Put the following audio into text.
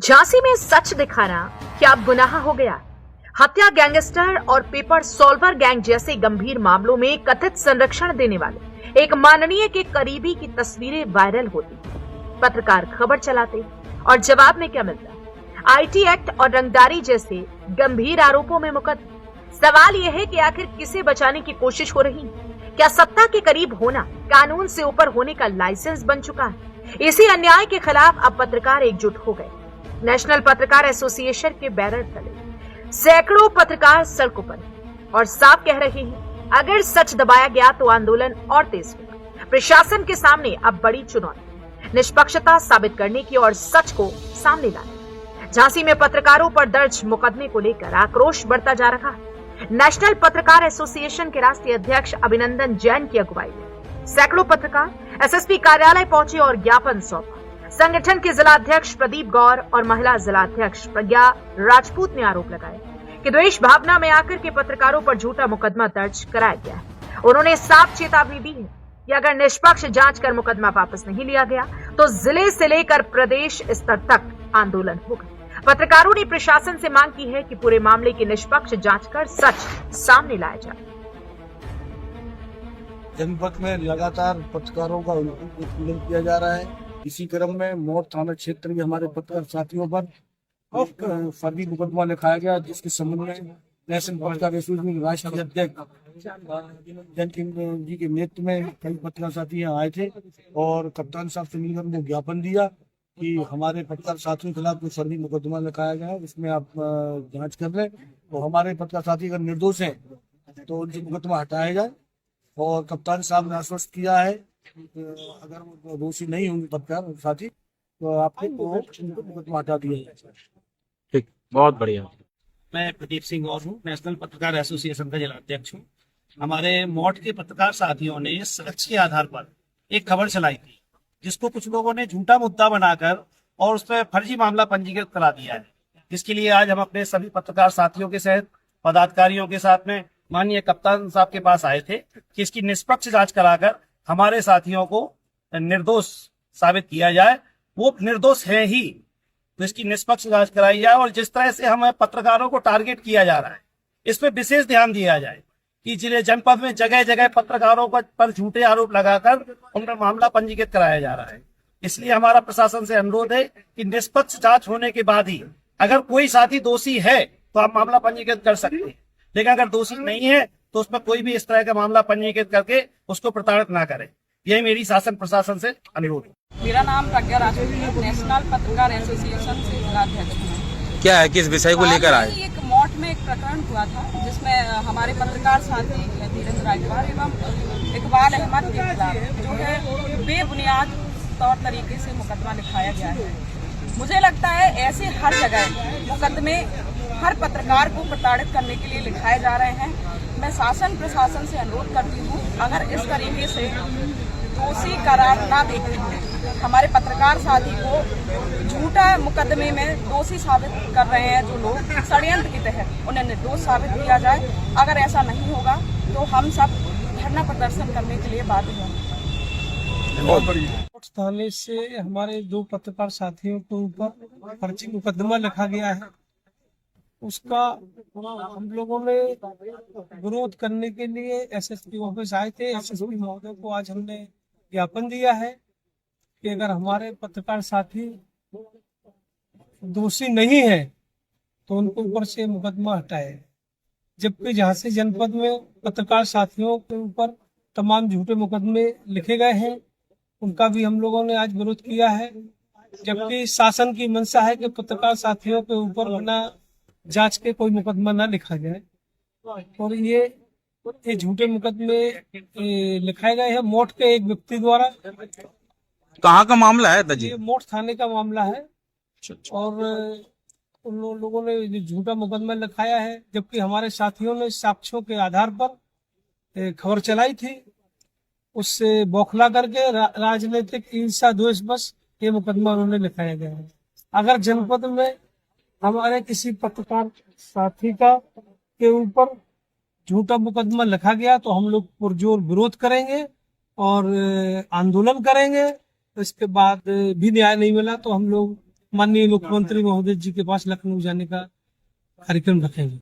झांसी में सच दिखाना क्या अब गुनाह हो गया? हत्या, गैंगस्टर और पेपर सॉल्वर गैंग जैसे गंभीर मामलों में कथित संरक्षण देने वाले एक माननीय के करीबी की तस्वीरें वायरल होती। पत्रकार खबर चलाते और जवाब में क्या मिलता? आईटी एक्ट और रंगदारी जैसे गंभीर आरोपों में मुकदमा। सवाल यह है कि आखिर किसे बचाने की कोशिश हो रही? क्या सत्ता के करीब होना कानून से ऊपर होने का लाइसेंस बन चुका है? इसी अन्याय के खिलाफ अब पत्रकार एकजुट हो गए। नेशनल पत्रकार एसोसिएशन के बैनर तले सैकड़ों पत्रकार सड़कों पर और साफ कह रहे हैं, अगर सच दबाया गया तो आंदोलन और तेज होगा। प्रशासन के सामने अब बड़ी चुनौती निष्पक्षता साबित करने की और सच को सामने लाने। झांसी में पत्रकारों पर दर्ज मुकदमे को लेकर आक्रोश बढ़ता जा रहा है। नेशनल पत्रकार एसोसिएशन के राष्ट्रीय अध्यक्ष अभिनंदन जैन की अगुवाई में सैकड़ों पत्रकार एसएसपी कार्यालय पहुंचे और ज्ञापन सौंपा। संगठन के जिला अध्यक्ष प्रदीप गौर और महिला जिला अध्यक्ष प्रज्ञा राजपूत ने आरोप लगाए कि द्वेष भावना में आकर के पत्रकारों पर झूठा मुकदमा दर्ज कराया गया है। उन्होंने साफ चेतावनी दी है कि अगर निष्पक्ष जांच कर मुकदमा वापस नहीं लिया गया तो जिले से लेकर प्रदेश स्तर तक आंदोलन होगा। पत्रकारों ने प्रशासन से मांग की है कि पूरे मामले की निष्पक्ष जांच कर सच सामने लाया जाए। जनपद में लगातार पत्रकारों का उत्पीड़न किया जा रहा है। इसी क्रम में मोट थाना क्षेत्र में हमारे पत्रकार साथियों पर फर्जी मुकदमा लिखाया गया, जिसके संबंध में नेशनल पत्रकार एसोसिएशन राष्ट्रीय अध्यक्ष जन जी के नेतृत्व में कई पत्रकार साथी यहाँ आए थे और कप्तान साहब से मिलकर उनको ज्ञापन दिया कि हमारे पत्रकार साथियों के खिलाफ जो फर्जी मुकदमा लिखाया गया है उसमें आप जांच कर लें और हमारे पत्रकार साथी अगर निर्दोष हैं तो उनसे मुकदमा हटाया जाए। और कप्तान साहब ने आश्वस्त किया है अगर वो दोषी नहीं होंगे पत्रकार साथी तो आपको मुकदमा हटा दिया जाए। ठीक, बहुत बढ़िया। मैं प्रदीप सिंह और हूँ, नेशनल पत्रकार एसोसिएशन का जिला अध्यक्ष हूँ। हमारे मोट के पत्रकार साथियों ने सच के आधार पर एक खबर चलाई थी जिसको कुछ लोगों ने झूठा मुद्दा बनाकर और उस पर फर्जी मामला पंजीकृत करा दिया है, जिसके लिए आज हम अपने सभी पत्रकार साथियों के सहित पदाधिकारियों के साथ में माननीय कप्तान साहब के पास आए थे कि इसकी निष्पक्ष जांच कराकर हमारे साथियों को निर्दोष साबित किया जाए। वो निर्दोष है ही तो इसकी निष्पक्ष जांच कराई जाए और जिस तरह से हमें पत्रकारों को टारगेट किया जा रहा है इस पर विशेष ध्यान दिया जाए कि जिले जनपद में जगह जगह पत्रकारों पर झूठे आरोप लगाकर उनका मामला पंजीकृत कराया जा रहा है। इसलिए हमारा प्रशासन से अनुरोध है कि निष्पक्ष जांच होने के बाद ही अगर कोई साथी दोषी है तो आप मामला पंजीकृत कर सकते हैं, लेकिन अगर दोषी नहीं है तो उसमें कोई भी इस तरह का मामला पंजीकृत करके उसको प्रताड़ित ना करे। यही मेरी शासन प्रशासन से अनुरोध है। मेरा नाम प्रज्ञा राजपूत है, नेशनल पत्रकार एसोसिएशन से जिलाध्यक्ष हूँ। क्या है, किस विषय को लेकर आए? एक मोट में एक प्रकरण हुआ था जिसमें हमारे पत्रकार साथी धीरेन्द्र राजवार एवं इकबाल अहमद के खिलाफ जो है बेबुनियाद तौर तरीके से मुकदमा लिखाया गया है। मुझे लगता है ऐसे हर जगह मुकदमे हर पत्रकार को प्रताड़ित करने के लिए लिखाए जा रहे हैं। मैं शासन प्रशासन से अनुरोध करती हूँ, अगर इस तरीके से दोषी करार ना देते हुए हमारे पत्रकार साथी को झूठा मुकदमे में दोषी साबित कर रहे हैं जो लोग षड्यंत्र के तहत उन्हें निर्दोष साबित किया जाए। अगर ऐसा नहीं होगा तो हम सब धरना प्रदर्शन करने के लिए बाध्य होंगे। थाने से हमारे 2 पत्रकार साथियों के ऊपर फर्जी मुकदमा लिखा गया है। उसका हम लोगों ने विरोध करने के लिए एसएसपी ऑफिस आए थे। एसएसपी महोदय को आज हमने ज्ञापन दिया है कि अगर हमारे पत्रकार साथी दोषी नहीं है तो उनके ऊपर से मुकदमा हटाए। जबकि झांसी जनपद में पत्रकार साथियों के ऊपर तमाम झूठे मुकदमे लिखे गए हैं, उनका भी हम लोगों ने आज विरोध किया है। जबकि शासन की मंशा है कि पत्रकार साथियों के ऊपर बिना जांच के कोई मुकदमा न लिखा जाए और ये झूठे मुकदमे लिखाए गए हैं मोट के एक व्यक्ति द्वारा। कहाँ का मामला है दादी? ये मोट थाने का मामला है और उन लोगों ने झूठा मुकदमा लिखाया है, जबकि हमारे साथियों ने साक्ष्यों के आधार पर खबर चलाई थी। उससे बौखला करके राजनीतिक ईर्षा द्वेष बस ये मुकदमा उन्होंने लिखाया गया है। अगर जनपद में हमारे किसी पत्रकार साथी का के ऊपर झूठा मुकदमा लिखा गया तो हम लोग पुरजोर विरोध करेंगे और आंदोलन करेंगे। इसके बाद भी न्याय नहीं मिला तो हम लोग माननीय मुख्यमंत्री महोदय जी के पास लखनऊ जाने का कार्यक्रम रखेंगे।